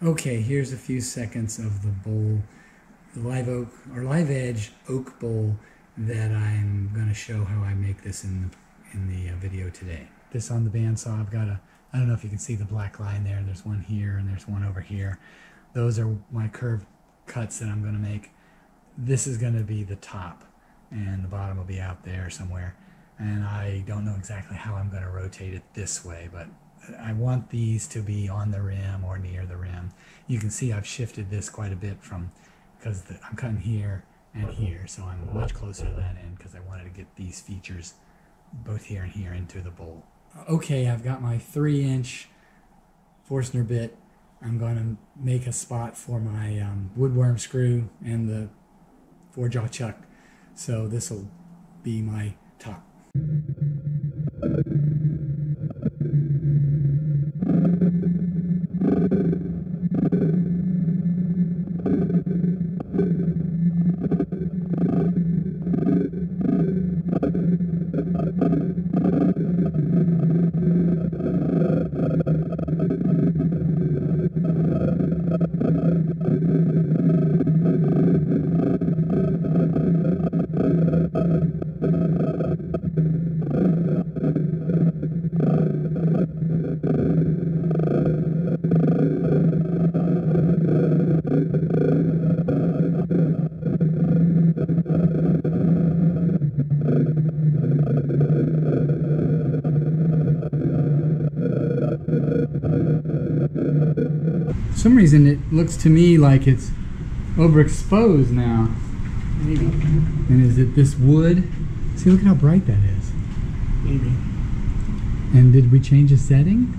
Okay, here's a few seconds of the bowl, the live oak or live edge oak bowl that I'm going to show how I make this in the video today. This on the bandsaw, I've got I don't know if you can see the black line there. There's one here and there's one over here. Those are my curved cuts that I'm going to make. This is going to be the top and the bottom will be out there somewhere. And I don't know exactly how I'm going to rotate it this way, but I want these to be on the rim or near the rim. You can see I've shifted this quite a bit because I'm cutting here and here, so I'm much closer to that end because I wanted to get these features both here and here into the bowl. Okay, I've got my 3-inch Forstner bit. I'm going to make a spot for my woodworm screw and the 4-jaw chuck, so this will be my top. For some reason it looks to me like it's overexposed now. Maybe. And is it this wood? See, look at how bright that is. Maybe. And did we change the setting?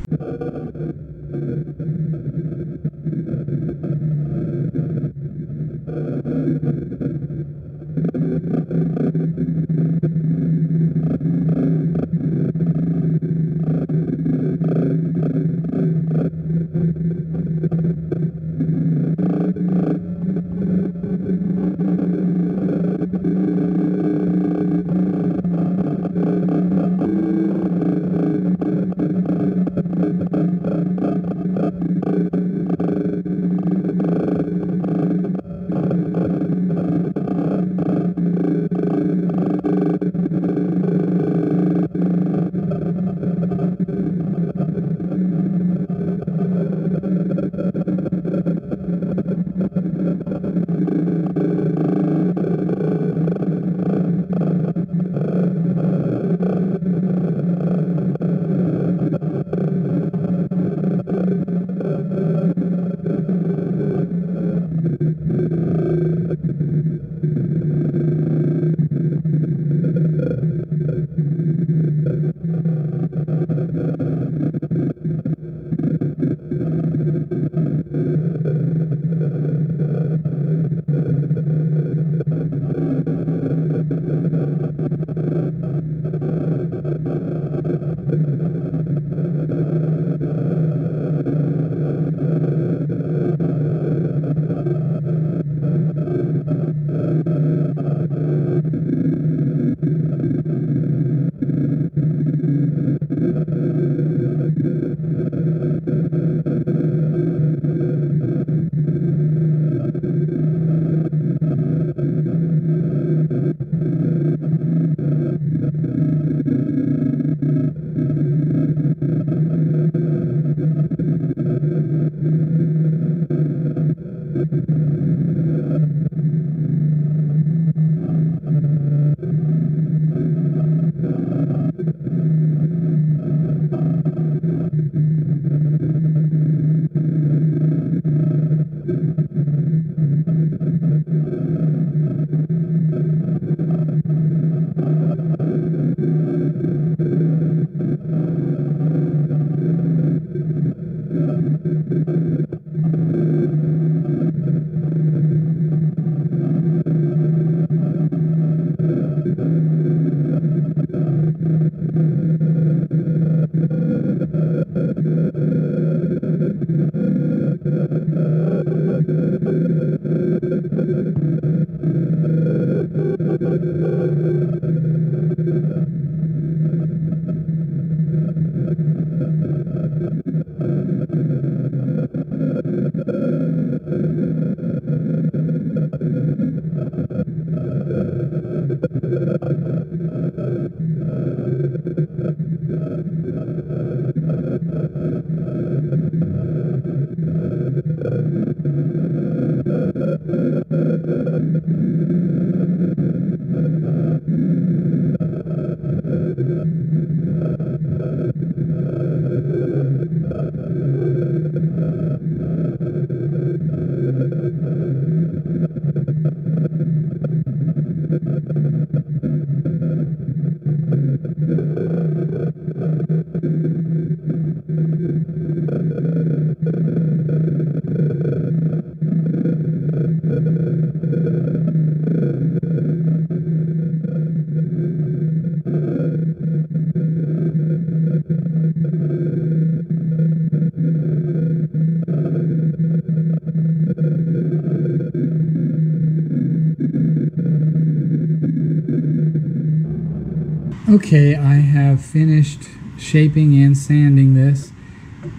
Okay, I have finished shaping and sanding this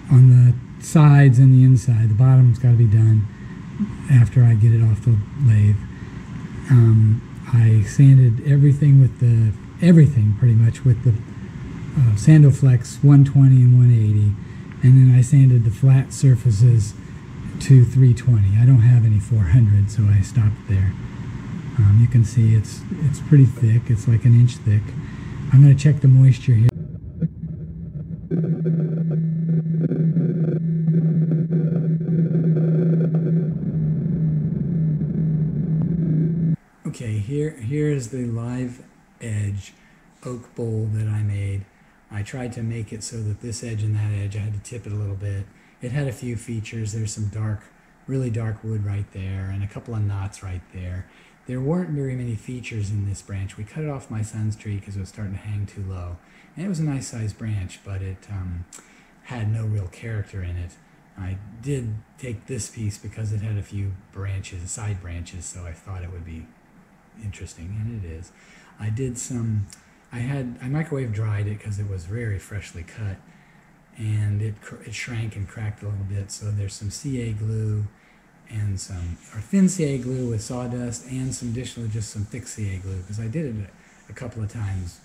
on the sides and the inside. The bottom's got to be done after I get it off the lathe. I sanded everything with everything pretty much with the Sandoflex 120 and 180, and then I sanded the flat surfaces to 320. I don't have any 400, so I stopped there. You can see it's pretty thick. It's like an inch thick. I'm going to check the moisture here. Okay, here's the live edge oak bowl that I made. I tried to make it so that this edge and that edge, I had to tip it a little bit. It had a few features. There's some really dark wood right there and a couple of knots right there. There weren't very many features in this branch. We cut it off my son's tree because it was starting to hang too low. And it was a nice sized branch, but it had no real character in it. I did take this piece because it had a few branches, side branches, so I thought it would be interesting, and it is. I microwave dried it because it was very freshly cut, and it shrank and cracked a little bit. So there's some CA glue and thin CA glue with sawdust, and additionally just some thick CA glue because I did it a couple of times.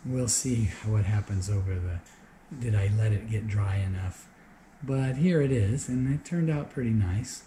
We'll see what happens did I let it get dry enough? But here it is, and it turned out pretty nice.